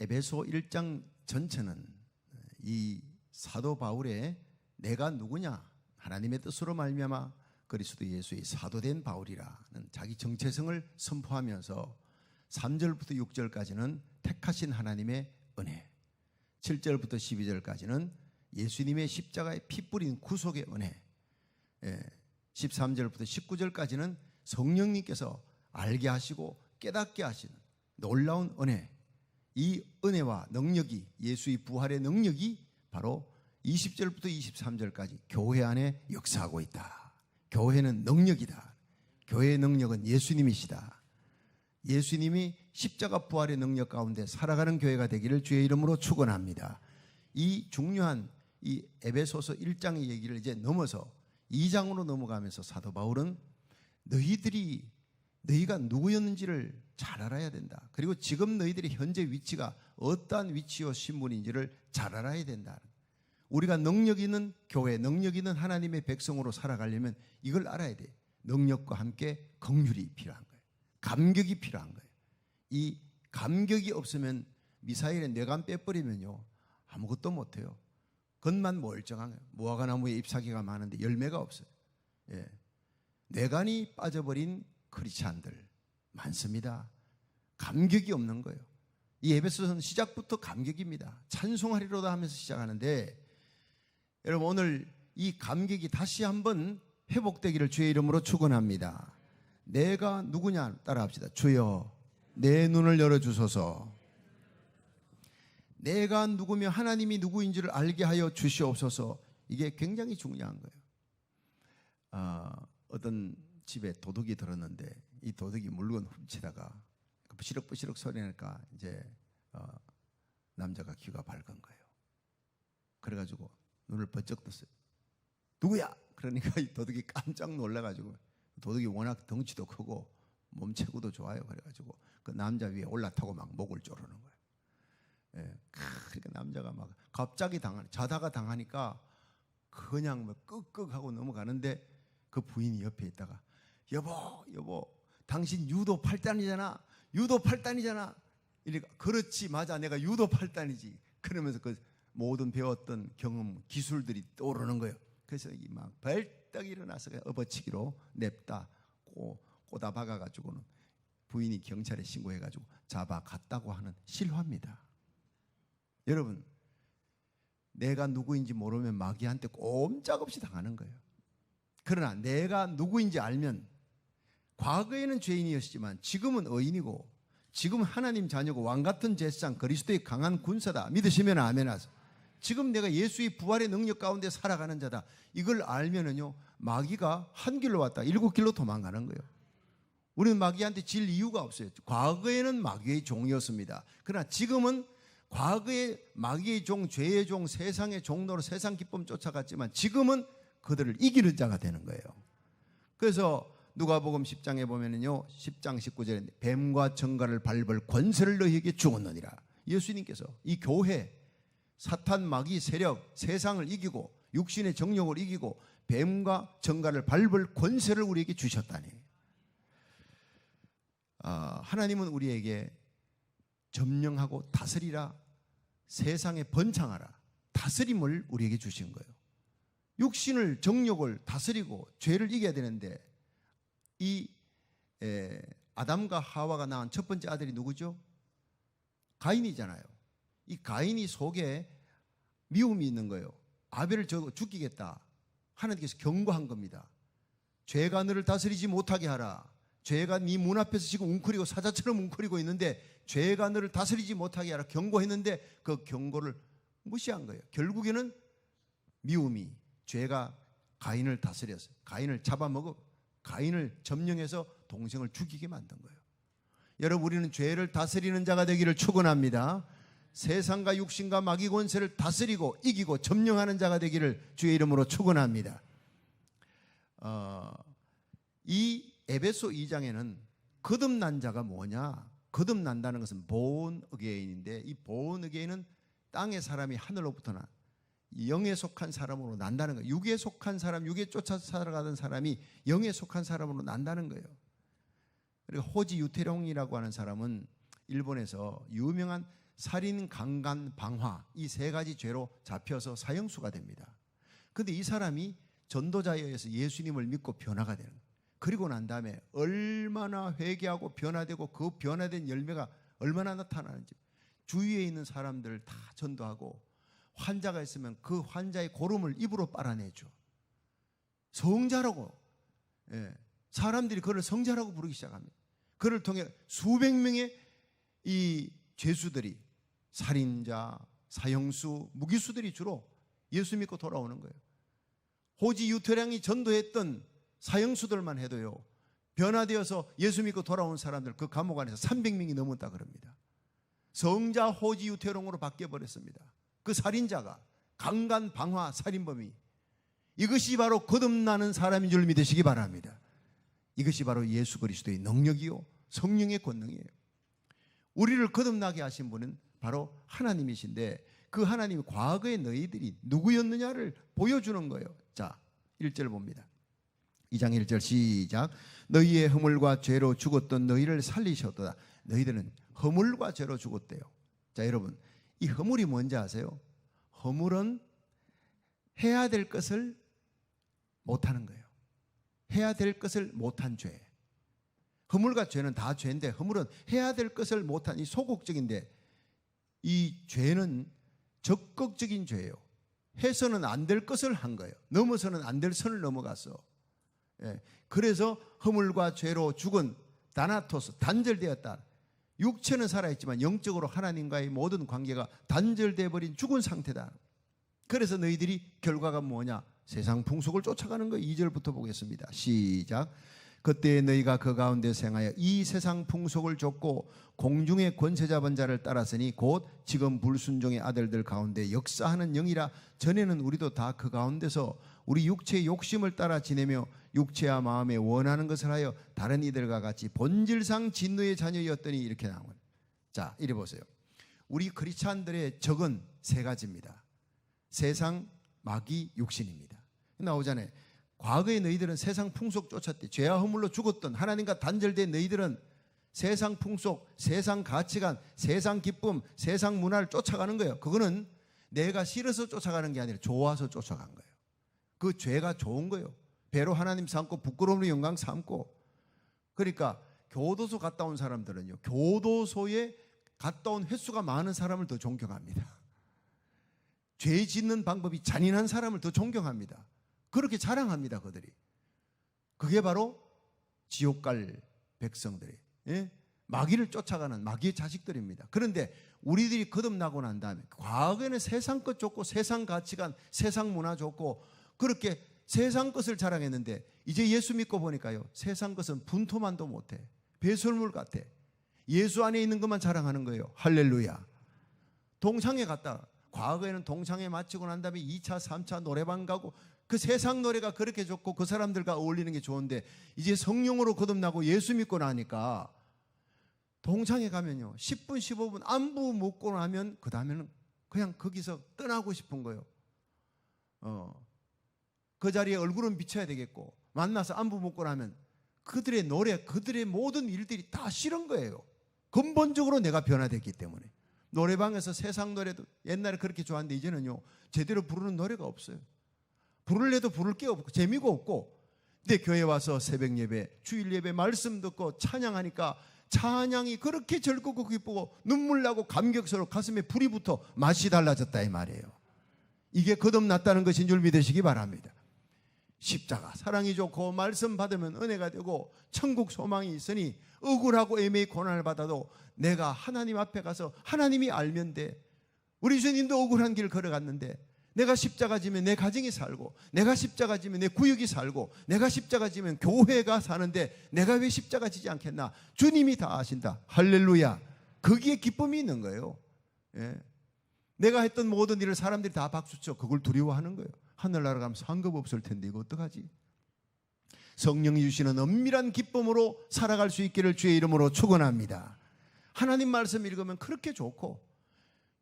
에베소 1장 전체는 이 사도 바울의 내가 누구냐, 하나님의 뜻으로 말미암아 그리스도 예수의 사도된 바울이라는 자기 정체성을 선포하면서 3절부터 6절까지는 택하신 하나님의 은혜, 7절부터 12절까지는 예수님의 십자가에 피 뿌린 구속의 은혜, 13절부터 19절까지는 성령님께서 알게 하시고 깨닫게 하시는 놀라운 은혜, 이 은혜와 능력이, 예수의 부활의 능력이 바로 20절부터 23절까지 교회 안에 역사하고 있다. 교회는 능력이다. 교회의 능력은 예수님이시다. 예수님이 십자가 부활의 능력 가운데 살아가는 교회가 되기를 주의 이름으로 축원합니다. 이 중요한 이 에베소서 1장의 얘기를 이제 넘어서 2장으로 넘어가면서 사도 바울은 너희가 누구였는지를 잘 알아야 된다. 그리고 지금 너희들의 현재 위치가 어떠한 위치요 신분인지를 잘 알아야 된다. 우리가 능력 있는 교회, 능력 있는 하나님의 백성으로 살아가려면 이걸 알아야 돼. 능력과 함께 긍휼이 필요한 거예요. 감격이 필요한 거예요. 이 감격이 없으면 미사일에 뇌관 빼버리면요 아무것도 못해요. 겉만 멀쩡한 거예요. 무화과나무에 잎사귀가 많은데 열매가 없어요. 예. 뇌관이 빠져버린 크리스찬들 많습니다. 감격이 없는 거예요. 이 에베소서는 시작부터 감격입니다. 찬송하리로다 하면서 시작하는데, 여러분 오늘 이 감격이 다시 한번 회복되기를 주의 이름으로 축원합니다. 내가 누구냐 따라합시다. 주여 내 눈을 열어주소서. 내가 누구며 하나님이 누구인지를 알게 하여 주시옵소서. 이게 굉장히 중요한 거예요. 어떤 집에 도둑이 들었는데 이 도둑이 물건 훔치다가 부시럭부시럭 소리 나니까 이제 남자가 귀가 밝은 거예요. 그래가지고 눈을 번쩍 떴어요. 누구야? 그러니까 이 도둑이 깜짝 놀라가지고, 도둑이 워낙 덩치도 크고 몸체구도 좋아요. 그래가지고 그 남자 위에 올라타고 막 목을 조르는 거예요. 예. 그러니까 남자가 막 갑자기 자다가 당하니까 그냥 뭐 끄끄하고 넘어가는데 그 부인이 옆에 있다가 여보 당신 유도 8단이잖아. 유도 8단이잖아. 이러니까 그렇지 맞아 내가 유도 8단이지. 그러면서 그 모든 배웠던 경험 기술들이 떠오르는 거예요. 그래서 막 벌떡 일어나서 업어치기로 냅다 꼬다 박아가지고는 부인이 경찰에 신고해가지고 잡아갔다고 하는 실화입니다. 여러분 내가 누구인지 모르면 마귀한테 꼼짝없이 당하는 거예요. 그러나 내가 누구인지 알면, 과거에는 죄인이었지만 지금은 의인이고 지금은 하나님 자녀고 왕같은 제사장 그리스도의 강한 군사다. 믿으시면 아멘 하세요. 지금 내가 예수의 부활의 능력 가운데 살아가는 자다. 이걸 알면은요 마귀가 한 길로 왔다 7길로 도망가는 거예요. 우리는 마귀한테 질 이유가 없어요. 과거에는 마귀의 종이었습니다. 그러나 지금은 과거에 마귀의 종, 죄의 종, 세상의 종로로 세상 기쁨 쫓아갔지만 지금은 그들을 이기는 자가 되는 거예요. 그래서 누가복음 10장에 보면은요 10장 19절에 뱀과 정갈을 밟을 권세를 너희에게 주었느니라. 예수님께서 이 교회, 사탄 마귀 세력, 세상을 이기고 육신의 정욕을 이기고 뱀과 정갈을 밟을 권세를 우리에게 주셨다니. 하나님은 우리에게 점령하고 다스리라, 세상에 번창하라, 다스림을 우리에게 주신 거예요. 육신을, 정욕을 다스리고 죄를 이겨야 되는데 이 아담과 하와가 낳은 첫 번째 아들이 누구죠? 가인이잖아요. 이 가인이 속에 미움이 있는 거예요. 아벨을 죽이겠다. 하나님께서 경고한 겁니다. 죄가 너를 다스리지 못하게 하라. 죄가 네 문 앞에서 지금 웅크리고 사자처럼 웅크리고 있는데 죄가 너를 다스리지 못하게 하라 경고했는데 그 경고를 무시한 거예요. 결국에는 미움이, 죄가 가인을 다스렸어요. 가인을 잡아먹어 가인을 점령해서 동생을 죽이게 만든 거예요. 여러분 우리는 죄를 다스리는 자가 되기를 축원합니다. 세상과 육신과 마귀 권세를 다스리고 이기고 점령하는 자가 되기를 주의 이름으로 축원합니다. 이 에베소 2장에는 거듭난 자가 뭐냐? 거듭난다는 것은 born again인데 이 born again은 땅의 사람이 하늘로부터나 영에 속한 사람으로 난다는 거예요. 육에 속한 사람, 육에 쫓아 살아가던 사람이 영에 속한 사람으로 난다는 거예요. 그리고 호지 유태룡이라고 하는 사람은 일본에서 유명한 살인, 강간, 방화 이 세 가지 죄로 잡혀서 사형수가 됩니다. 그런데 이 사람이 전도자에 의해서 예수님을 믿고 변화가 되는 거예요. 그리고 난 다음에 얼마나 회개하고 변화되고 그 변화된 열매가 얼마나 나타나는지 주위에 있는 사람들을 다 전도하고 환자가 있으면 그 환자의 고름을 입으로 빨아내죠. 성자라고, 사람들이 그를 성자라고 부르기 시작합니다. 그를 통해 수백 명의 이 죄수들이, 살인자, 사형수, 무기수들이 주로 예수 믿고 돌아오는 거예요. 호지 유태량이 전도했던 사형수들만 해도요, 변화되어서 예수 믿고 돌아온 사람들 그 감옥 안에서 300명이 넘었다 그럽니다. 성자 호지 유태룡으로 바뀌어버렸습니다. 그 살인자가, 강간, 방화, 살인범이, 이것이 바로 거듭나는 사람인 줄 믿으시기 바랍니다. 이것이 바로 예수 그리스도의 능력이요 성령의 권능이에요. 우리를 거듭나게 하신 분은 바로 하나님이신데 그 하나님이 과거의 너희들이 누구였느냐를 보여주는 거예요. 자, 1절 봅니다. 2장 1절 시작. 너희의 허물과 죄로 죽었던 너희를 살리셨도다. 너희들은 허물과 죄로 죽었대요. 자, 여러분, 이 허물이 뭔지 아세요? 허물은 해야 될 것을 못하는 거예요. 해야 될 것을 못한 죄. 허물과 죄는 다 죄인데 허물은 해야 될 것을 못한 이 소극적인데 이 죄는 적극적인 죄예요. 해서는 안 될 것을 한 거예요. 넘어서는 안 될 선을 넘어갔어. 그래서 허물과 죄로 죽은 다나토스, 단절되었다. 육체는 살아있지만 영적으로 하나님과의 모든 관계가 단절되어 버린 죽은 상태다. 그래서 너희들이 결과가 뭐냐? 세상 풍속을 쫓아가는 거예요. 2절부터 보겠습니다. 시작. 그때 너희가 그 가운데 생하여 이 세상 풍속을 좇고 공중의 권세 잡은 자를 따랐으니 곧 지금 불순종의 아들들 가운데 역사하는 영이라. 전에는 우리도 다 그 가운데서 우리 육체의 욕심을 따라 지내며 육체와 마음에 원하는 것을 하여 다른 이들과 같이 본질상 진노의 자녀였더니 이렇게 나오는. 자, 이리 보세요. 우리 크리스찬들의 적은 세 가지입니다. 세상, 마귀, 육신입니다. 나오잖아요. 과거에 너희들은 세상 풍속 쫓았대. 죄와 허물로 죽었던 하나님과 단절된 너희들은 세상 풍속, 세상 가치관, 세상 기쁨, 세상 문화를 쫓아가는 거예요. 그거는 내가 싫어서 쫓아가는 게 아니라 좋아서 쫓아간 거예요. 그 죄가 좋은 거예요. 배로 하나님 삼고 부끄러움으로 영광 삼고. 그러니까 교도소 갔다 온 사람들은요, 교도소에 갔다 온 횟수가 많은 사람을 더 존경합니다. 죄 짓는 방법이 잔인한 사람을 더 존경합니다. 그렇게 자랑합니다, 그들이. 그게 바로 지옥 갈 백성들이, 마귀를 쫓아가는 마귀의 자식들입니다. 그런데 우리들이 거듭나고 난 다음에 과거에는 세상 것 좋고 세상 가치관, 세상 문화 좋고 그렇게 세상 것을 자랑했는데 이제 예수 믿고 보니까요, 세상 것은 분토만도 못해. 배설물 같아. 예수 안에 있는 것만 자랑하는 거예요. 할렐루야. 동창회 갔다. 과거에는 동창회 마치고 난 다음에 2차, 3차 노래방 가고 그 세상 노래가 그렇게 좋고 그 사람들과 어울리는 게 좋은데 이제 성령으로 거듭나고 예수 믿고 나니까 동창회 가면요, 10분, 15분 안부 묻고 나면 그 다음에는 그냥 거기서 떠나고 싶은 거예요. 그 자리에 얼굴은 비춰야 되겠고 만나서 안부 묻고 나면 그들의 노래, 그들의 모든 일들이 다 싫은 거예요. 근본적으로 내가 변화됐기 때문에. 노래방에서 세상 노래도 옛날에 그렇게 좋아하는데 이제는요, 제대로 부르는 노래가 없어요. 부를래도 부를 게 없고 재미가 없고. 근데 교회 와서 새벽 예배, 주일 예배 말씀 듣고 찬양하니까 찬양이 그렇게 즐겁고 기쁘고 눈물 나고 감격스러워 가슴에 불이 붙어 맛이 달라졌다 이 말이에요. 이게 거듭났다는 것인 줄 믿으시기 바랍니다. 십자가, 사랑이 좋고 말씀 받으면 은혜가 되고 천국 소망이 있으니 억울하고 애매히 고난을 받아도 내가 하나님 앞에 가서 하나님이 알면 돼. 우리 주님도 억울한 길 걸어갔는데 내가 십자가 지면 내 가정이 살고, 내가 십자가 지면 내 구역이 살고, 내가 십자가 지면 교회가 사는데 내가 왜 십자가 지지 않겠나? 주님이 다 아신다. 할렐루야. 거기에 기쁨이 있는 거예요. 내가 했던 모든 일을 사람들이 다 박수쳐. 그걸 두려워하는 거예요. 하늘나라 가면 상급 없을 텐데 이거 어떡하지? 성령이 주시는 은밀한 기쁨으로 살아갈 수 있기를 주의 이름으로 축원합니다. 하나님 말씀 읽으면 그렇게 좋고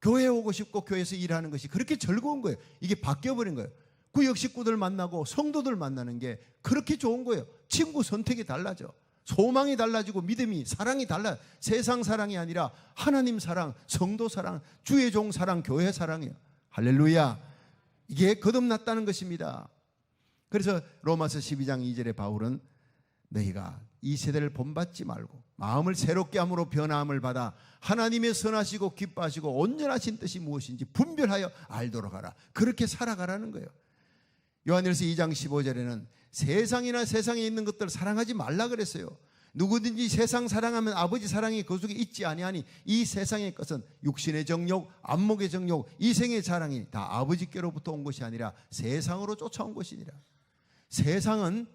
교회에 오고 싶고 교회에서 일하는 것이 그렇게 즐거운 거예요. 이게 바뀌어버린 거예요. 구역 식구들 만나고 성도들 만나는 게 그렇게 좋은 거예요. 친구 선택이 달라져. 소망이 달라지고 믿음이, 사랑이 달라. 세상 사랑이 아니라 하나님 사랑, 성도 사랑, 주의 종 사랑, 교회 사랑이에요. 할렐루야. 이게 거듭났다는 것입니다. 그래서 로마서 12장 2절에 바울은 너희가 이 세대를 본받지 말고 마음을 새롭게 함으로 변화함을 받아 하나님의 선하시고 기뻐하시고 온전하신 뜻이 무엇인지 분별하여 알도록 하라. 그렇게 살아가라는 거예요. 요한일서 2장 15절에는 세상이나 세상에 있는 것들 사랑하지 말라 그랬어요. 누구든지 세상 사랑하면 아버지 사랑이 그 속에 있지 아니하니 이 세상의 것은 육신의 정욕, 안목의 정욕, 이생의 자랑이 다 아버지께로부터 온 것이 아니라 세상으로 쫓아온 것이니라. 세상은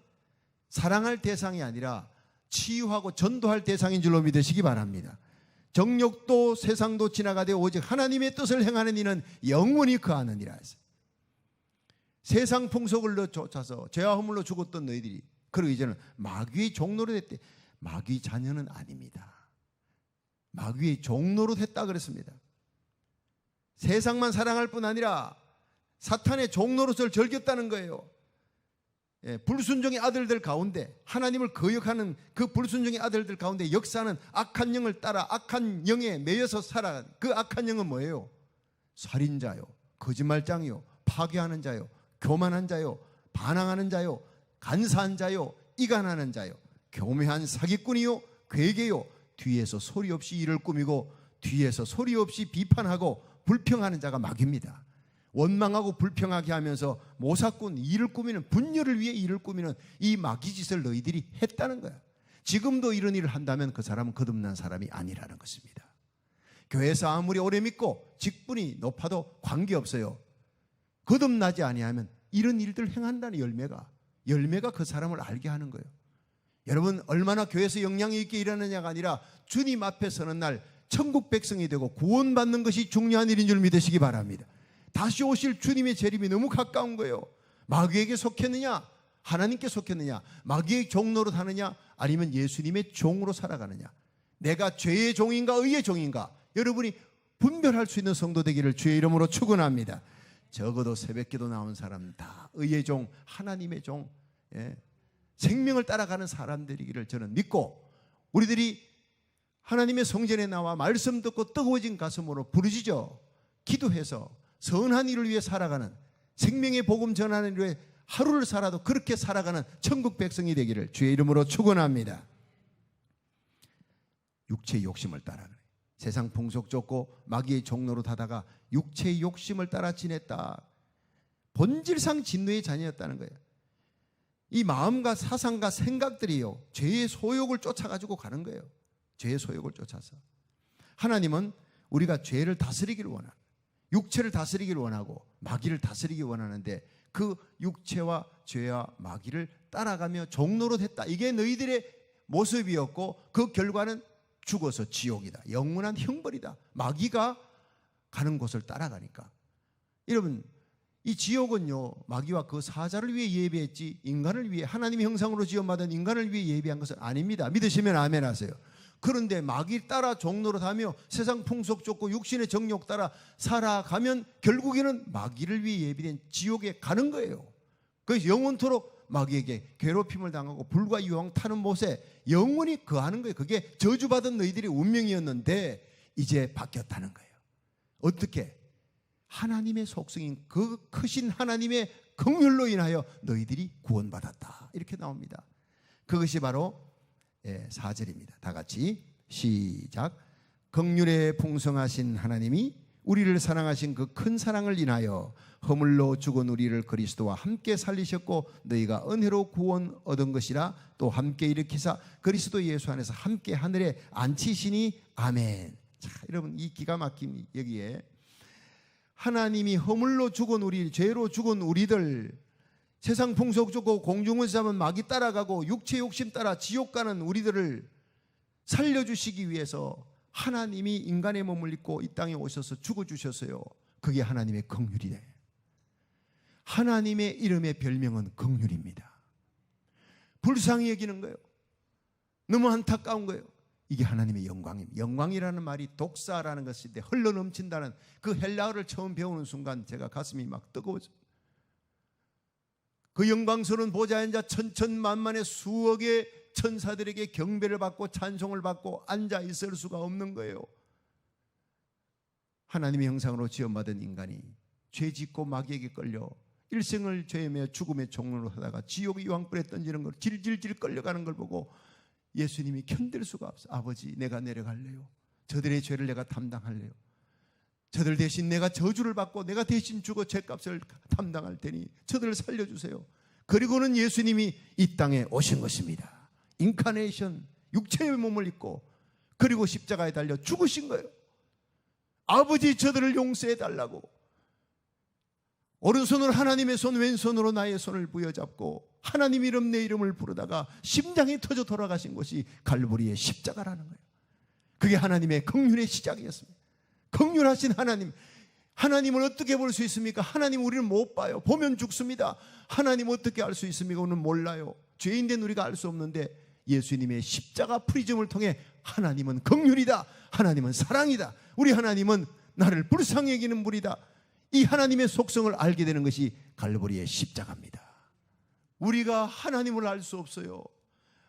사랑할 대상이 아니라 치유하고 전도할 대상인 줄로 믿으시기 바랍니다. 정욕도 세상도 지나가되 오직 하나님의 뜻을 행하는 이는 영원히 거하느니라 했어요. 세상 풍속을 쫓아서 죄와 허물로 죽었던 너희들이 그리고 이제는 마귀의 종로로 됐대. 마귀 자녀는 아닙니다. 마귀의 종로로 됐다 그랬습니다. 세상만 사랑할 뿐 아니라 사탄의 종로로서 즐겼다는 거예요. 불순종의 아들들 가운데, 하나님을 거역하는 그 불순종의 아들들 가운데 역사는 악한 영을 따라 악한 영에 매여서 살아간 그 악한 영은 뭐예요? 살인자요, 거짓말장이요, 파괴하는 자요, 교만한 자요, 반항하는 자요, 간사한 자요, 이간하는 자요, 교묘한 사기꾼이요, 괴계요, 뒤에서 소리 없이 일을 꾸미고 뒤에서 소리 없이 비판하고 불평하는 자가 마귀입니다. 원망하고 불평하게 하면서 모사꾼, 일을 꾸미는, 분열을 위해 일을 꾸미는 이 마귀 짓을 너희들이 했다는 거야. 지금도 이런 일을 한다면 그 사람은 거듭난 사람이 아니라는 것입니다. 교회에서 아무리 오래 믿고 직분이 높아도 관계없어요. 거듭나지 아니하면 이런 일들을 행한다는 열매가 그 사람을 알게 하는 거예요. 여러분, 얼마나 교회에서 영향이 있게 일하느냐가 아니라 주님 앞에 서는 날 천국 백성이 되고 구원받는 것이 중요한 일인 줄 믿으시기 바랍니다. 다시 오실 주님의 재림이 너무 가까운 거예요. 마귀에게 속했느냐, 하나님께 속했느냐, 마귀의 종로로 사느냐, 아니면 예수님의 종으로 살아가느냐, 내가 죄의 종인가 의의 종인가, 여러분이 분별할 수 있는 성도 되기를 주의 이름으로 축원합니다. 적어도 새벽기도 나온 사람 다 의의 종, 하나님의 종, 생명을 따라가는 사람들이기를 저는 믿고, 우리들이 하나님의 성전에 나와 말씀 듣고 뜨거워진 가슴으로 부르짖어 기도해서 선한 일을 위해 살아가는, 생명의 복음 전하는 일에 하루를 살아도 그렇게 살아가는 천국 백성이 되기를 주의 이름으로 축원합니다. 육체의 욕심을 따라 그래. 세상 풍속 쫓고 마귀의 종로로 타다가 육체의 욕심을 따라 지냈다. 본질상 진노의 자녀였다는 거예요. 이 마음과 사상과 생각들이요, 죄의 소욕을 쫓아가지고 가는 거예요. 죄의 소욕을 쫓아서. 하나님은 우리가 죄를 다스리기를 원하는, 육체를 다스리기를 원하고 마귀를 다스리기 원하는데 그 육체와 죄와 마귀를 따라가며 종로로 됐다. 이게 너희들의 모습이었고 그 결과는 죽어서 지옥이다. 영원한 형벌이다. 마귀가 가는 곳을 따라가니까. 여러분, 이 지옥은요, 마귀와 그 사자를 위해 예비했지 인간을 위해, 하나님의 형상으로 지음받은 인간을 위해 예비한 것은 아닙니다. 믿으시면 아멘 하세요. 그런데 마귀 따라 종로로 가며 세상 풍속 쫓고 육신의 정욕 따라 살아가면 결국에는 마귀를 위해 예비된 지옥에 가는 거예요. 그래서 영원토록 마귀에게 괴롭힘을 당하고 불과 유황 타는 못에 영원히 거하는 거예요. 그게 저주받은 너희들의 운명이었는데 이제 바뀌었다는 거예요. 어떻게? 하나님의 속성인 그 크신 하나님의 긍휼로 인하여 너희들이 구원받았다. 이렇게 나옵니다. 그것이 바로 4절입니다. 다 같이 시작. 긍휼에 풍성하신 하나님이 우리를 사랑하신 그 큰 사랑을 인하여 허물로 죽은 우리를 그리스도와 함께 살리셨고 너희가 은혜로 구원 얻은 것이라 또 함께 일으키사 그리스도 예수 안에서 함께 하늘에 앉히시니 아멘. 자, 여러분, 이 기가 막힌 여기에 하나님이 허물로 죽은 우리, 죄로 죽은 우리들, 세상 풍속 쫓고 공중을 잡은 마귀 따라가고 육체 욕심 따라 지옥 가는 우리들을 살려주시기 위해서 하나님이 인간의 몸을 입고 이 땅에 오셔서 죽어주셨어요. 그게 하나님의 긍휼이래. 하나님의 이름의 별명은 긍휼입니다. 불쌍히 여기는 거예요. 너무 안타까운 거예요. 이게 하나님의 영광입니다. 영광이라는 말이 독사라는 것인데 흘러넘친다는 그 헬라어를 처음 배우는 순간 제가 가슴이 막 뜨거워져. 그 영광스러운 보좌에 앉아 천천만만의 수억의 천사들에게 경배를 받고 찬송을 받고 앉아 있을 수가 없는 거예요. 하나님의 형상으로 지음받은 인간이 죄 짓고 마귀에게 끌려 일생을 죄며 죽음의 종로로 하다가 지옥의 유황불에 던지는 걸 질질질 끌려가는 걸 보고 예수님이 견딜 수가 없어. 아버지, 내가 내려갈래요. 저들의 죄를 내가 담당할래요. 저들 대신 내가 저주를 받고 내가 대신 죽어 죄값을 담당할 테니 저들을 살려주세요. 그리고는 예수님이 이 땅에 오신 것입니다. 인카네이션, 육체의 몸을 입고 그리고 십자가에 달려 죽으신 거예요. 아버지, 저들을 용서해 달라고. 오른손으로 하나님의 손, 왼손으로 나의 손을 부여잡고 하나님 이름 내 이름을 부르다가 심장이 터져 돌아가신 것이 갈보리의 십자가라는 거예요. 그게 하나님의 긍휼의 시작이었습니다. 긍휼하신 하나님, 하나님을 어떻게 볼 수 있습니까? 하나님 우리를 못 봐요. 보면 죽습니다. 하나님 어떻게 알 수 있습니까? 우리는 몰라요. 죄인된 우리가 알 수 없는데 예수님의 십자가 프리즘을 통해 하나님은 긍휼이다, 하나님은 사랑이다, 우리 하나님은 나를 불쌍히 여기는 분이다, 이 하나님의 속성을 알게 되는 것이 갈보리의 십자가입니다. 우리가 하나님을 알 수 없어요.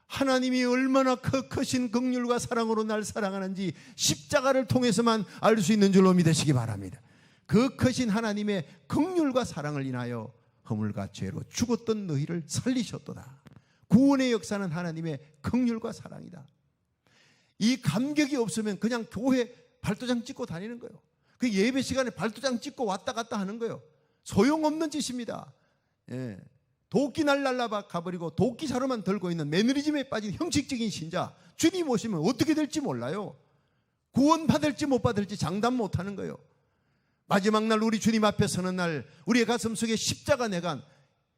하나님이 얼마나 크신 긍휼과 사랑으로 날 사랑하는지 십자가를 통해서만 알 수 있는 줄로 믿으시기 바랍니다. 그 크신 하나님의 긍휼과 사랑을 인하여 허물과 죄로 죽었던 너희를 살리셨도다. 구원의 역사는 하나님의 긍휼과 사랑이다. 이 감격이 없으면 그냥 교회 발도장 찍고 다니는 거예요. 그 예배 시간에 발도장 찍고 왔다 갔다 하는 거예요. 소용없는 짓입니다. 예. 도끼 날라봐 가버리고 도끼자루만 들고 있는 매너리즘에 빠진 형식적인 신자, 주님 오시면 어떻게 될지 몰라요. 구원 받을지 못 받을지 장담 못하는 거예요. 마지막 날 우리 주님 앞에 서는 날 우리의 가슴 속에 십자가 내간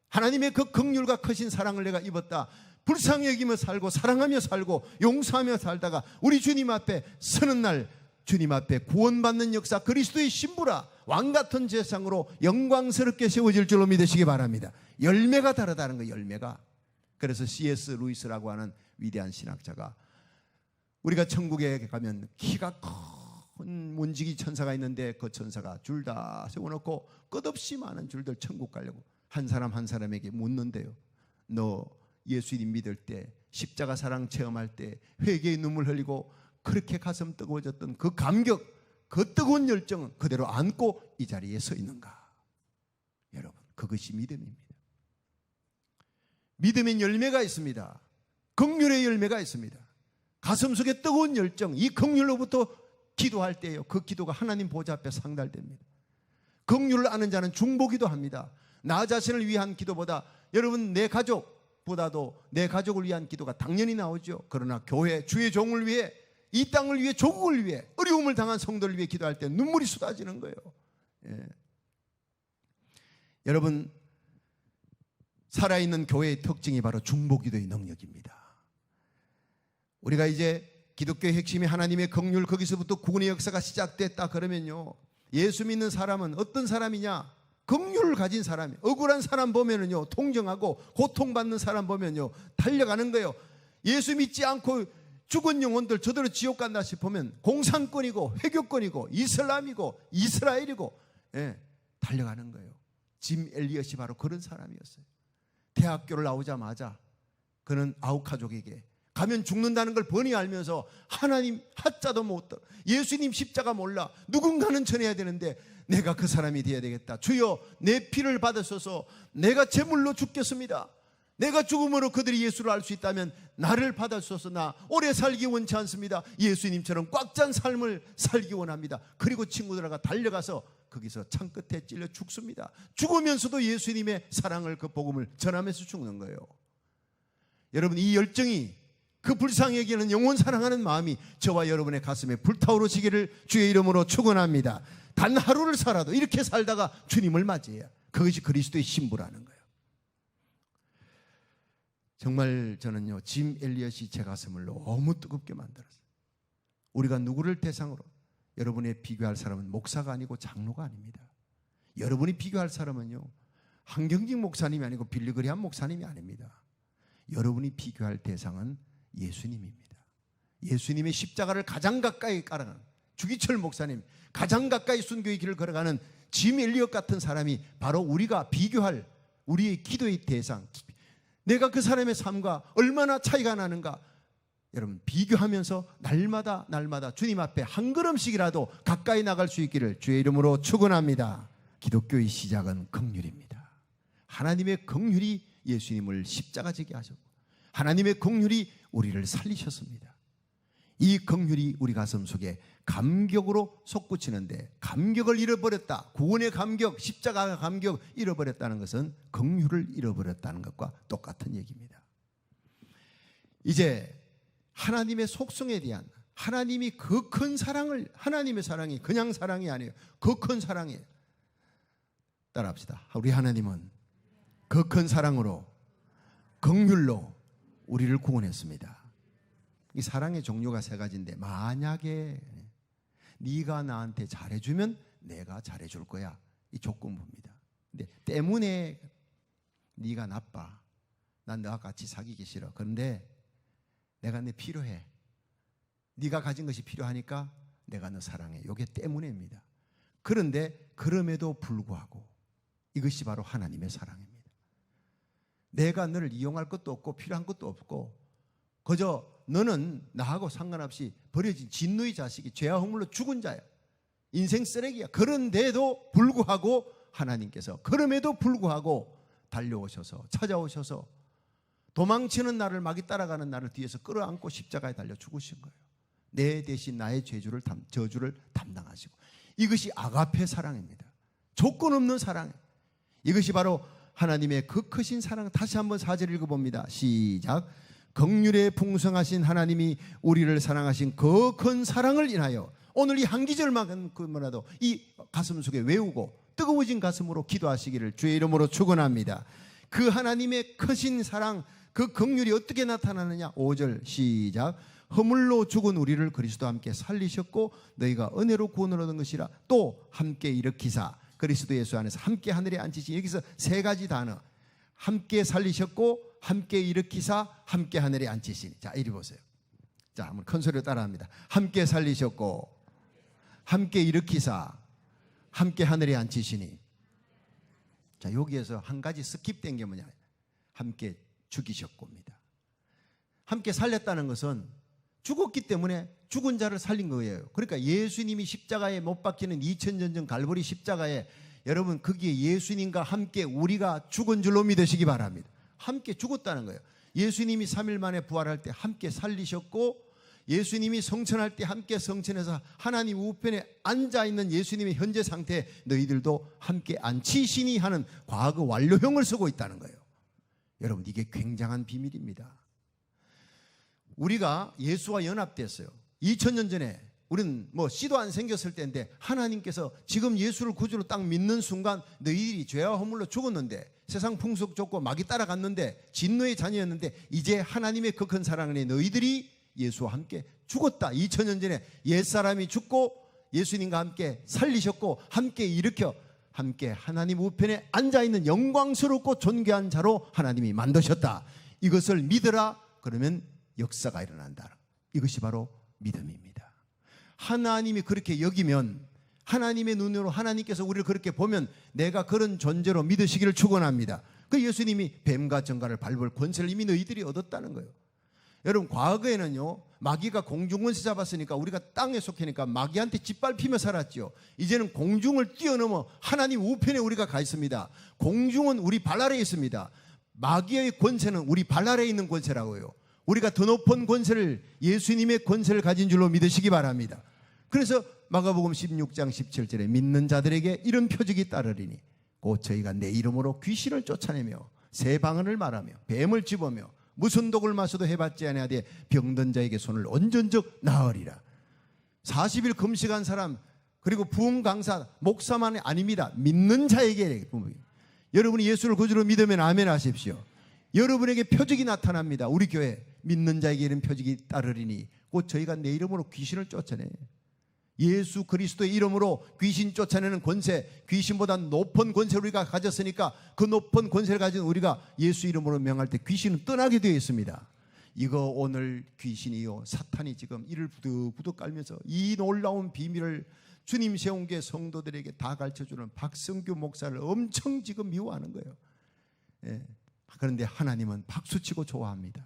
하나님의 그 긍휼과 크신 사랑을 내가 입었다, 불쌍히 여기며 살고 사랑하며 살고 용서하며 살다가 우리 주님 앞에 서는 날 주님 앞에 구원받는 역사, 그리스도의 신부라 왕같은 제상으로 영광스럽게 세워질 줄로 믿으시기 바랍니다. 열매가 다르다는 거예요. 열매가. 그래서 C.S. 루이스라고 하는 위대한 신학자가 우리가 천국에 가면 키가 큰 문지기 천사가 있는데 그 천사가 줄 다 세워놓고 끝없이 많은 줄들 천국 가려고 한 사람 한 사람에게 묻는데요. 너 예수님 믿을 때, 십자가 사랑 체험할 때 회개의 눈물 흘리고 그렇게 가슴 뜨거워졌던 그 감격, 그 뜨거운 열정은 그대로 안고 이 자리에 서 있는가? 여러분, 그것이 믿음입니다. 믿음엔 열매가 있습니다. 긍휼의 열매가 있습니다. 가슴속에 뜨거운 열정, 이 긍휼로부터 기도할 때요, 그 기도가 하나님 보좌 앞에 상달됩니다. 긍휼을 아는 자는 중보기도 합니다. 나 자신을 위한 기도보다 여러분 내 가족보다도 내 가족을 위한 기도가 당연히 나오죠. 그러나 교회, 주의 종을 위해, 이 땅을 위해, 조국을 위해, 어려움을 당한 성도를 위해 기도할 때 눈물이 쏟아지는 거예요. 예. 여러분, 살아있는 교회의 특징이 바로 중보기도의 능력입니다. 우리가 이제 기독교의 핵심이 하나님의 긍휼, 거기서부터 구원의 역사가 시작됐다 그러면요, 예수 믿는 사람은 어떤 사람이냐? 긍휼을 가진 사람이, 억울한 사람 보면은요 동정하고, 고통받는 사람 보면요 달려가는 거예요. 예수 믿지 않고 죽은 영혼들 저대로 지옥 간다 싶으면 공산권이고 회교권이고 이슬람이고 이스라엘이고, 예, 달려가는 거예요. 짐 엘리엇이 바로 그런 사람이었어요. 대학교를 나오자마자 그는 아우카족에게 가면 죽는다는 걸 뻔히 알면서 하나님 하자도 못 들어, 예수님 십자가 몰라, 누군가는 전해야 되는데 내가 그 사람이 되어야 되겠다. 주여 내 피를 받으소서, 내가 제물로 죽겠습니다. 내가 죽음으로 그들이 예수를 알 수 있다면 나를 받으소서. 나 오래 살기 원치 않습니다. 예수님처럼 꽉 찬 삶을 살기 원합니다. 그리고 친구들과 달려가서 거기서 창 끝에 찔려 죽습니다. 죽으면서도 예수님의 사랑을, 그 복음을 전하면서 죽는 거예요. 여러분, 이 열정이, 그 불쌍히 여기는 영혼 사랑하는 마음이 저와 여러분의 가슴에 불타오르시기를 주의 이름으로 축원합니다. 단 하루를 살아도 이렇게 살다가 주님을 맞이해야, 그것이 그리스도의 신부라는 거예요. 정말 저는요, 짐 엘리엇이 제 가슴을 너무 뜨겁게 만들었어요. 우리가 누구를 대상으로, 여러분의 비교할 사람은 목사가 아니고 장로가 아닙니다. 여러분이 비교할 사람은요, 한경직 목사님이 아니고 빌리그리한 목사님이 아닙니다. 여러분이 비교할 대상은 예수님입니다. 예수님의 십자가를 가장 가까이 깔아가는 주기철 목사님, 가장 가까이 순교의 길을 걸어가는 짐 엘리엇 같은 사람이 바로 우리가 비교할 우리의 기도의 대상, 내가 그 사람의 삶과 얼마나 차이가 나는가. 여러분, 비교하면서 날마다 주님 앞에 한 걸음씩이라도 가까이 나갈 수 있기를 주의 이름으로 축원합니다. 기독교의 시작은 긍휼입니다. 하나님의 긍휼이 예수님을 십자가지게 하셨고 하나님의 긍휼이 우리를 살리셨습니다. 이 긍휼이 우리 가슴 속에 감격으로 솟구치는데, 감격을 잃어버렸다, 구원의 감격, 십자가의 감격 잃어버렸다는 것은 긍휼을 잃어버렸다는 것과 똑같은 얘기입니다. 이제 하나님의 속성에 대한, 하나님이 그 큰 사랑을, 하나님의 사랑이 그냥 사랑이 아니에요. 그 큰 사랑이에요. 따라합시다. 우리 하나님은 그 큰 사랑으로, 긍휼로 우리를 구원했습니다. 이 사랑의 종류가 세 가지인데, 만약에 네가 나한테 잘해주면 내가 잘해줄 거야, 이 조건부입니다. 근데 때문에 네가 나빠, 난 너와 같이 사귀기 싫어, 그런데 내가 네 필요해, 네가 가진 것이 필요하니까 내가 너 사랑해, 이게 때문에입니다. 그런데 그럼에도 불구하고 이것이 바로 하나님의 사랑입니다. 내가 너를 이용할 것도 없고 필요한 것도 없고, 그저 너는 나하고 상관없이 버려진 진노의 자식이, 죄와 허물로 죽은 자야, 인생 쓰레기야. 그런데도 불구하고 하나님께서, 그럼에도 불구하고 달려오셔서, 찾아오셔서 도망치는 나를, 막이 따라가는 나를 뒤에서 끌어안고 십자가에 달려 죽으신 거예요. 내 대신 나의 저주를 담당하시고. 이것이 아가페 사랑입니다. 조건 없는 사랑. 이것이 바로 하나님의 그 크신 사랑. 다시 한번 4절 읽어봅니다. 시작. 긍휼에 풍성하신 하나님이 우리를 사랑하신 그 큰 사랑을 인하여. 오늘 이 한 기절만큼이라도 이 가슴 속에 외우고 뜨거워진 가슴으로 기도하시기를 주의 이름으로 축원합니다. 그 하나님의 크신 사랑, 그 긍휼이 어떻게 나타나느냐. 5절 시작. 허물로 죽은 우리를 그리스도와 함께 살리셨고 너희가 은혜로 구원을 얻은 것이라. 또 함께 일으키사 그리스도 예수 안에서 함께 하늘에 앉히신. 여기서 세 가지 단어. 함께 살리셨고, 함께 일으키사, 함께 하늘에 앉히시니. 자, 이리 보세요. 자, 한번 큰 소리로 따라합니다. 함께 살리셨고, 함께 일으키사, 함께 하늘에 앉히시니. 자, 여기에서 한 가지 스킵된 게 뭐냐. 함께 죽이셨고입니다. 함께 살렸다는 것은 죽었기 때문에 죽은 자를 살린 거예요. 그러니까 예수님이 십자가에 못 박히는 2000년 전 갈보리 십자가에, 여러분 거기에 예수님과 함께 우리가 죽은 줄로 믿으시기 바랍니다. 함께 죽었다는 거예요. 예수님이 3일 만에 부활할 때 함께 살리셨고, 예수님이 성천할 때 함께 성천해서 하나님 우편에 앉아있는 예수님의 현재 상태에 너희들도 함께 앉히시니 하는 과거 완료형을 쓰고 있다는 거예요. 여러분, 이게 굉장한 비밀입니다. 우리가 예수와 연합됐어요. 2000년 전에 우리는 씨도 안 생겼을 때인데, 하나님께서 지금 예수를 구주로 딱 믿는 순간 너희들이 죄와 허물로 죽었는데, 세상 풍속 좁고 막이 따라갔는데, 진노의 자녀였는데, 이제 하나님의 그 큰 사랑 안에 너희들이 예수와 함께 죽었다. 2000년 전에 옛사람이 죽고 예수님과 함께 살리셨고, 함께 일으켜 함께 하나님 우편에 앉아있는 영광스럽고 존귀한 자로 하나님이 만드셨다. 이것을 믿으라. 그러면 역사가 일어난다. 이것이 바로 믿음입니다. 하나님이 그렇게 여기면, 하나님의 눈으로 하나님께서 우리를 그렇게 보면 내가 그런 존재로 믿으시기를 축원합니다. 그 예수님이 뱀과 정갈을 밟을 권세를 이미 너희들이 얻었다는 거예요. 여러분, 과거에는요, 마귀가 공중권세 잡았으니까 우리가 땅에 속하니까 마귀한테 짓밟히며 살았죠. 이제는 공중을 뛰어넘어 하나님 우편에 우리가 가 있습니다. 공중은 우리 발 아래에 있습니다. 마귀의 권세는 우리 발 아래에 있는 권세라고요. 우리가 더 높은 권세를, 예수님의 권세를 가진 줄로 믿으시기 바랍니다. 그래서 마가복음 16장 17절에 믿는 자들에게 이런 표적이 따르리니 곧 저희가 내 이름으로 귀신을 쫓아내며 새 방언을 말하며 뱀을 집으며 무슨 독을 마셔도 해봤지 아니하되 병든 자에게 손을 얹은 적 나으리라. 40일 금식한 사람, 그리고 부흥 강사, 목사만이 아닙니다. 믿는 자에게. 여러분이 예수를 구주로 믿으면 아멘 하십시오. 여러분에게 표적이 나타납니다. 우리 교회 믿는 자에게 이런 표적이 따르리니 곧 저희가 내 이름으로 귀신을 쫓아내. 예수 그리스도의 이름으로 귀신 쫓아내는 권세, 귀신보다 높은 권세를 우리가 가졌으니까 그 높은 권세를 가진 우리가 예수 이름으로 명할 때 귀신은 떠나게 되어 있습니다. 이거 오늘 귀신이요, 사탄이 지금 이를 부득부득 깔면서 이 놀라운 비밀을 주님 세운 게 성도들에게 다 가르쳐주는 박성규 목사를 엄청 지금 미워하는 거예요. 예. 그런데 하나님은 박수치고 좋아합니다.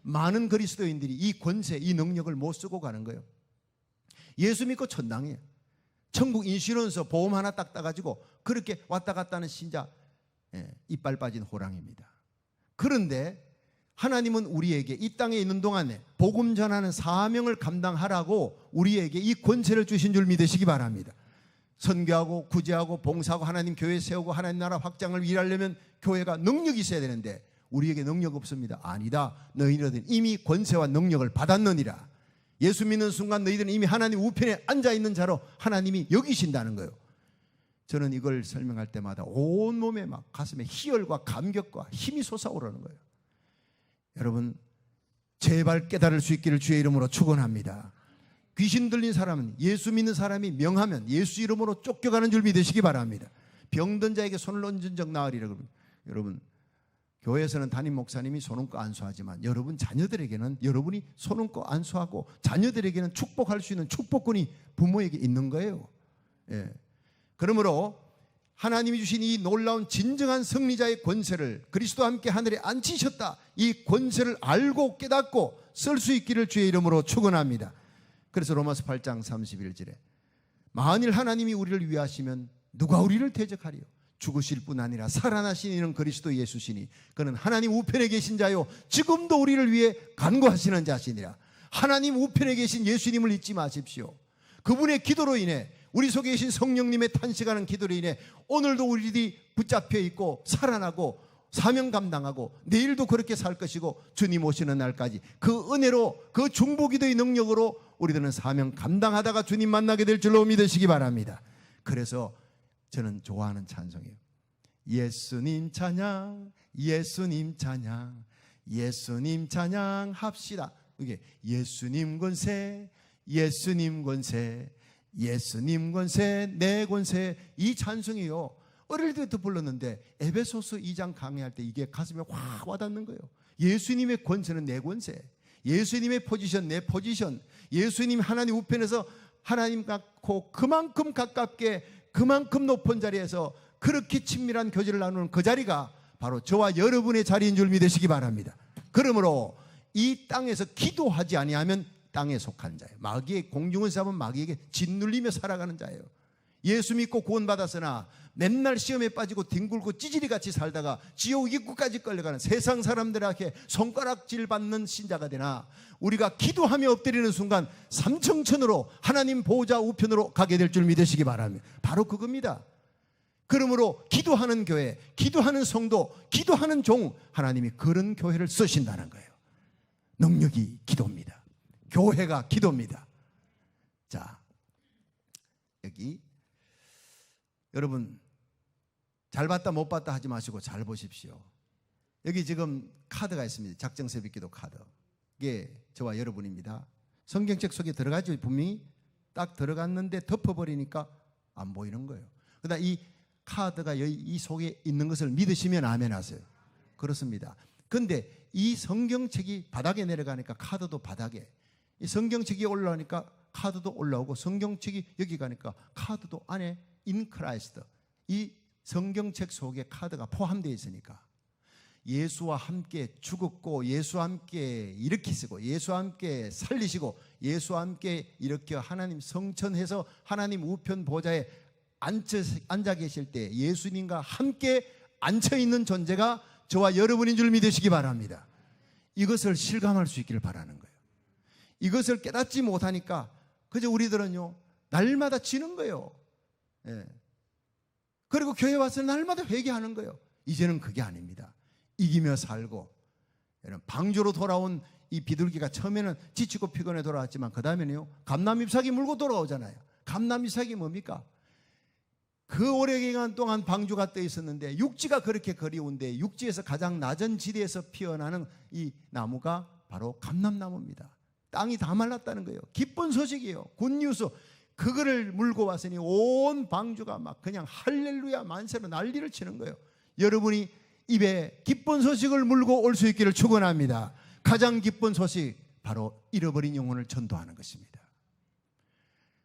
많은 그리스도인들이 이 권세, 이 능력을 못 쓰고 가는 거예요. 예수 믿고 천당이에요. 천국 인슈런서 보험 하나 딱 따가지고 그렇게 왔다 갔다 하는 신자, 이빨 빠진 호랑이입니다. 그런데 하나님은 우리에게 이 땅에 있는 동안에 복음 전하는 사명을 감당하라고 우리에게 이 권세를 주신 줄 믿으시기 바랍니다. 선교하고 구제하고 봉사하고 하나님 교회 세우고 하나님 나라 확장을 일하려면 교회가 능력이 있어야 되는데 우리에게 능력 없습니다. 아니다. 너희들은 이미 권세와 능력을 받았느니라. 예수 믿는 순간 너희들은 이미 하나님 우편에 앉아있는 자로 하나님이 여기신다는 거예요. 저는 이걸 설명할 때마다 온몸에 막 가슴에 희열과 감격과 힘이 솟아오르는 거예요. 여러분, 제발 깨달을 수 있기를 주의 이름으로 축원합니다. 귀신 들린 사람은, 예수 믿는 사람이 명하면 예수 이름으로 쫓겨가는 줄 믿으시기 바랍니다. 병든 자에게 손을 얹은 적 나으리라. 여러분, 교회에서는 담임 목사님이 손얹고 안수하지만 여러분 자녀들에게는 여러분이 손얹고 안수하고 자녀들에게는 축복할 수 있는 축복권이 부모에게 있는 거예요. 그러므로 하나님이 주신 이 놀라운 진정한 승리자의 권세를 그리스도와 함께 하늘에 앉히셨다. 이 권세를 알고 깨닫고 쓸 수 있기를 주의 이름으로 축원합니다. 그래서 로마서 8장 31절에 만일 하나님이 우리를 위하시면 누가 우리를 대적하리요? 죽으실 뿐 아니라 살아나신 이는 그리스도 예수시니 그는 하나님 우편에 계신 자요 지금도 우리를 위해 간구하시는 자시니라. 하나님 우편에 계신 예수님을 잊지 마십시오. 그분의 기도로 인해 우리 속에 계신 성령님의 탄식하는 기도로 인해 오늘도 우리들이 붙잡혀 있고 살아나고 사명 감당하고 내일도 그렇게 살 것이고 주님 오시는 날까지 그 은혜로 그 중보기도의 능력으로 우리들은 사명 감당하다가 주님 만나게 될 줄로 믿으시기 바랍니다. 그래서 저는 좋아하는 찬송이에요. 예수님 찬양, 예수님 찬양, 예수님 찬양 합시다. 이게 예수님 권세, 예수님 권세, 예수님 권세, 내 권세. 이 찬송이요, 어릴 때부터 불렀는데 에베소서 2장 강의할 때 이게 가슴에 확 와닿는 거예요. 예수님의 권세는 내 권세, 예수님의 포지션 내 포지션, 예수님 하나님 우편에서 하나님 갖고 그만큼 가깝게 그만큼 높은 자리에서 그렇게 친밀한 교제를 나누는 그 자리가 바로 저와 여러분의 자리인 줄 믿으시기 바랍니다. 그러므로 이 땅에서 기도하지 아니하면 땅에 속한 자예요. 마귀의 공중을 잡은 마귀에게 짓눌리며 살아가는 자예요. 예수 믿고 구원받았으나 맨날 시험에 빠지고 뒹굴고 찌질이같이 살다가 지옥 입구까지 끌려가는 세상 사람들에게 손가락질 받는 신자가 되나 우리가 기도하며 엎드리는 순간 삼청천으로 하나님 보호자 우편으로 가게 될 줄 믿으시기 바랍니다. 바로 그겁니다. 그러므로 기도하는 교회, 기도하는 성도, 기도하는 종, 하나님이 그런 교회를 쓰신다는 거예요. 능력이 기도입니다. 교회가 기도입니다. 자, 여기 여러분 잘 봤다 못 봤다 하지 마시고 잘 보십시오. 여기 지금 카드가 있습니다. 작정새벽기도 카드. 이게 저와 여러분입니다. 성경책 속에 들어가죠. 분명히 딱 들어갔는데 덮어버리니까 안 보이는 거예요. 그러다 이 카드가 이 속에 있는 것을 믿으시면 아멘 하세요. 그렇습니다. 그런데 이 성경책이 바닥에 내려가니까 카드도 바닥에, 이 성경책이 올라오니까 카드도 올라오고, 성경책이 여기 가니까 카드도 안에 in Christ, 이 성경책 속에 카드가 포함되어 있으니까 예수와 함께 죽었고 예수와 함께 일으키시고 예수와 함께 살리시고 예수와 함께 이렇게 하나님 성천해서 하나님 우편 보좌에 앉아 계실 때 예수님과 함께 앉혀있는 존재가 저와 여러분인 줄 믿으시기 바랍니다. 이것을 실감할 수 있기를 바라는 거예요. 이것을 깨닫지 못하니까 그저 우리들은요 날마다 지는 거예요. 그리고 교회 와서 날마다 회개하는 거예요. 이제는 그게 아닙니다. 이기며 살고, 여러분 방주로 돌아온 이 비둘기가 처음에는 지치고 피곤해 돌아왔지만 그 다음에는요 감람잎사귀 물고 돌아오잖아요. 감람잎사귀 뭡니까? 그 오래 기간 동안 방주가 떠 있었는데 육지가 그렇게 그리운데 육지에서 가장 낮은 지대에서 피어나는 이 나무가 바로 감람나무입니다. 땅이 다 말랐다는 거예요. 기쁜 소식이에요. 굿뉴스. 그거를 물고 왔으니 온 방주가 막 그냥 할렐루야 만세로 난리를 치는 거예요. 여러분이 입에 기쁜 소식을 물고 올 수 있기를 축원합니다. 가장 기쁜 소식, 바로 잃어버린 영혼을 전도하는 것입니다.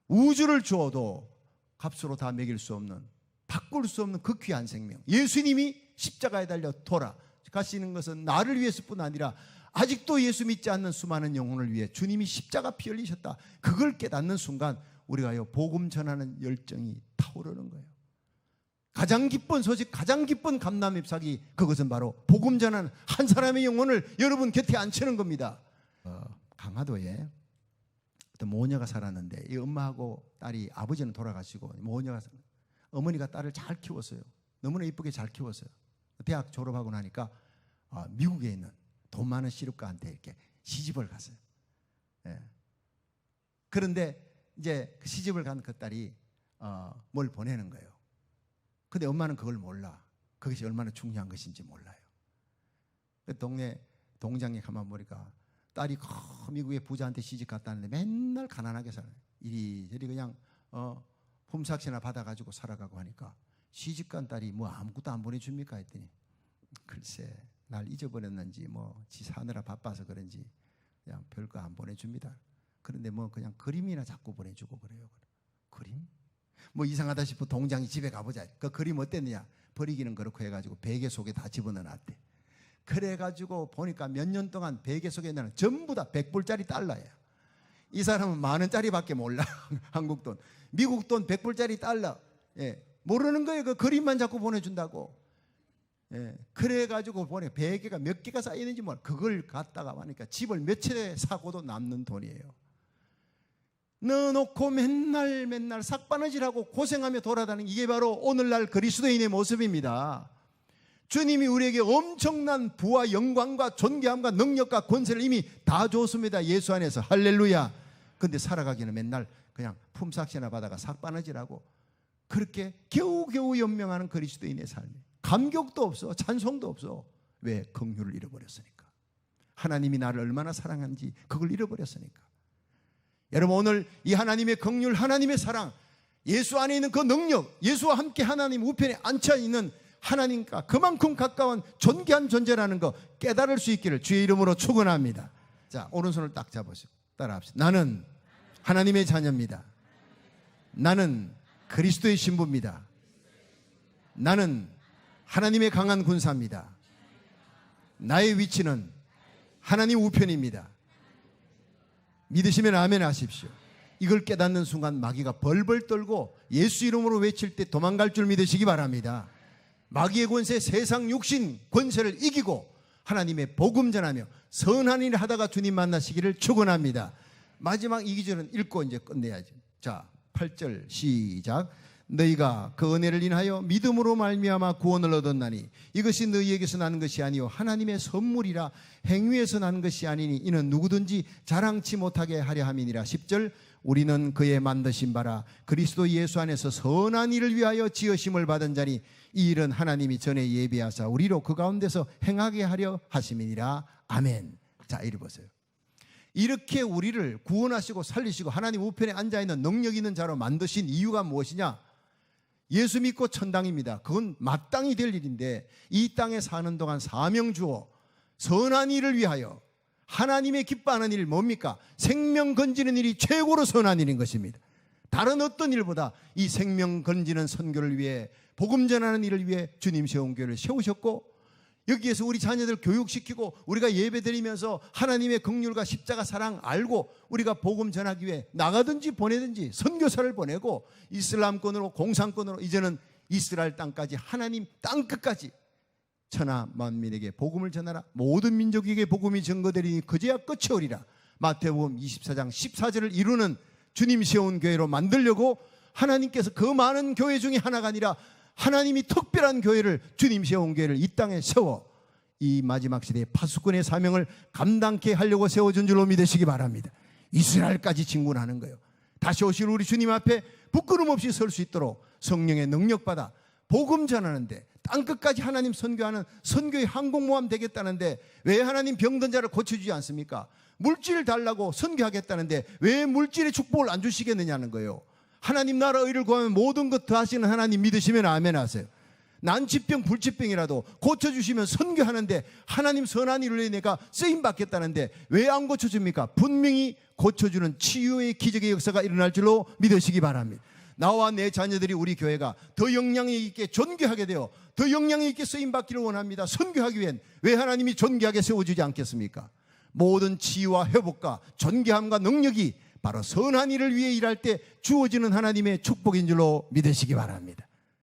우주를 주어도 값으로 다 매길 수 없는, 바꿀 수 없는 그 귀한 생명, 예수님이 십자가에 달려 돌아 가시는 것은 나를 위해서뿐 아니라 아직도 예수 믿지 않는 수많은 영혼을 위해 주님이 십자가 피 흘리셨다. 그걸 깨닫는 순간 우리가요 복음 전하는 열정이 타오르는 거예요. 가장 기쁜 소식, 가장 기쁜 감람 잎사귀, 그것은 바로 복음 전하는 한 사람의 영혼을 여러분 곁에 앉히는 겁니다. 강화도에 어떤 모녀가 살았는데 이 엄마하고 딸이, 아버지는 돌아가시고 모녀가, 어머니가 딸을 잘 키웠어요. 너무나 이쁘게 잘 키웠어요. 대학 졸업하고 나니까 미국에 있는 돈 많은 시집가한테 이렇게 시집을 갔어요. 예. 그런데 이제 그 시집을 간 그 딸이 뭘 보내는 거예요. 근데 엄마는 그걸 몰라. 그것이 얼마나 중요한 것인지 몰라요. 그 동네 동장에 가만 보니까 딸이 미국의 부자한테 시집 갔다는데 맨날 가난하게 살아요. 이리저리 그냥 품삯이나 받아가지고 살아가고 하니까 시집 간 딸이 뭐 아무것도 안 보내줍니까 했더니 글쎄 날 잊어버렸는지 뭐 지 사느라 바빠서 그런지 그냥 별거 안 보내줍니다. 그런데 뭐 그냥 그림이나 자꾸 보내주고 그래요. 그림? 뭐 이상하다 싶어 동장이 집에 가보자. 그 그림 어땠느냐? 버리기는 그렇고 해가지고 베개 속에 다 집어넣어놨대. 그래가지고 보니까 몇 년 동안 베개 속에 있는 전부 다 100불짜리 달러예요. 이 사람은 10,000원짜리밖에 몰라. 한국 돈. 미국 돈 100불짜리 달러. 예. 모르는 거예요. 그 그림만 자꾸 보내준다고. 예. 그래가지고 보니 베개가 몇 개가 쌓이는지 몰라. 그걸 갖다가 하니까 집을 몇 채 사고도 남는 돈이에요. 넣어놓고 맨날 삭바느질하고 고생하며 돌아다니는 이게 바로 오늘날 그리스도인의 모습입니다. 주님이 우리에게 엄청난 부와 영광과 존귀함과 능력과 권세를 이미 다 줬습니다. 예수 안에서. 할렐루야. 근데 살아가기는 맨날 그냥 품삯이나 받아가 삭바느질하고 그렇게 겨우겨우 연명하는 그리스도인의 삶이 감격도 없어, 찬송도 없어. 왜? 긍휼을 잃어버렸으니까. 하나님이 나를 얼마나 사랑한지 그걸 잃어버렸으니까. 여러분 오늘 이 하나님의 긍휼, 하나님의 사랑, 예수 안에 있는 그 능력, 예수와 함께 하나님 우편에 앉혀 있는 하나님과 그만큼 가까운 존귀한 존재라는 거 깨달을 수 있기를 주의 이름으로 축원합니다. 자, 오른손을 딱 잡으시고 따라합시다. 나는 하나님의 자녀입니다. 나는 그리스도의 신부입니다. 나는 하나님의 강한 군사입니다. 나의 위치는 하나님 우편입니다. 믿으시면 아멘 하십시오. 이걸 깨닫는 순간 마귀가 벌벌 떨고 예수 이름으로 외칠 때 도망갈 줄 믿으시기 바랍니다. 마귀의 권세, 세상 육신 권세를 이기고 하나님의 복음 전하며 선한 일을 하다가 주님 만나시기를 축원합니다. 마지막 2기절은 읽고 이제 끝내야죠. 자, 8절 시작. 너희가 그 은혜를 인하여 믿음으로 말미암아 구원을 얻었나니 이것이 너희에게서 나는 것이 아니요 하나님의 선물이라. 행위에서 나는 것이 아니니 이는 누구든지 자랑치 못하게 하려 함이니라. 10절. 우리는 그의 만드신 바라 그리스도 예수 안에서 선한 일을 위하여 지으심을 받은 자니 이 일은 하나님이 전에 예비하사 우리로 그 가운데서 행하게 하려 하심이니라. 아멘. 자, 이리 보세요. 이렇게 우리를 구원하시고 살리시고 하나님 우편에 앉아있는 능력 있는 자로 만드신 이유가 무엇이냐? 예수 믿고 천당입니다. 그건 마땅히 될 일인데 이 땅에 사는 동안 사명 주어 선한 일을 위하여 하나님의 기뻐하는 일 뭡니까? 생명 건지는 일이 최고로 선한 일인 것입니다. 다른 어떤 일보다 이 생명 건지는 선교를 위해 복음 전하는 일을 위해 주님 세운 교회를 세우셨고 여기에서 우리 자녀들 교육시키고 우리가 예배드리면서 하나님의 긍휼과 십자가 사랑 알고 우리가 복음 전하기 위해 나가든지 보내든지 선교사를 보내고 이슬람권으로 공산권으로 이제는 이스라엘 땅까지 하나님 땅끝까지 천하 만민에게 복음을 전하라. 모든 민족에게 복음이 전거되리니 그제야 끝이 오리라. 마태복음 24장 14절을 이루는 주님 세운 교회로 만들려고 하나님께서 그 많은 교회 중에 하나가 아니라 하나님이 특별한 교회를 주님 세운 교회를 이 땅에 세워 이 마지막 시대의 파수꾼의 사명을 감당케 하려고 세워준 줄로 믿으시기 바랍니다. 이스라엘까지 진군하는 거예요. 다시 오실 우리 주님 앞에 부끄럼 없이 설 수 있도록 성령의 능력받아 복음 전하는데 땅끝까지 하나님 선교하는 선교의 항공모함 되겠다는데 왜 하나님 병든 자를 고쳐주지 않습니까? 물질을 달라고 선교하겠다는데 왜 물질의 축복을 안 주시겠느냐는 거예요. 하나님 나라 의를 구하면 모든 것 더하시는 하나님 믿으시면 아멘 하세요. 난치병 불치병이라도 고쳐주시면 선교하는데 하나님 선한 일을 위해 내가 쓰임받겠다는데 왜 안 고쳐줍니까? 분명히 고쳐주는 치유의 기적의 역사가 일어날 줄로 믿으시기 바랍니다. 나와 내 자녀들이 우리 교회가 더 영향이 있게 존귀하게 되어 더 영향이 있게 쓰임받기를 원합니다. 선교하기 위한 왜 하나님이 존귀하게 세워주지 않겠습니까? 모든 지혜와 회복과 존귀함과 능력이 바로 선한 일을 위해 일할 때 주어지는 하나님의 축복인 줄로 믿으시기 바랍니다.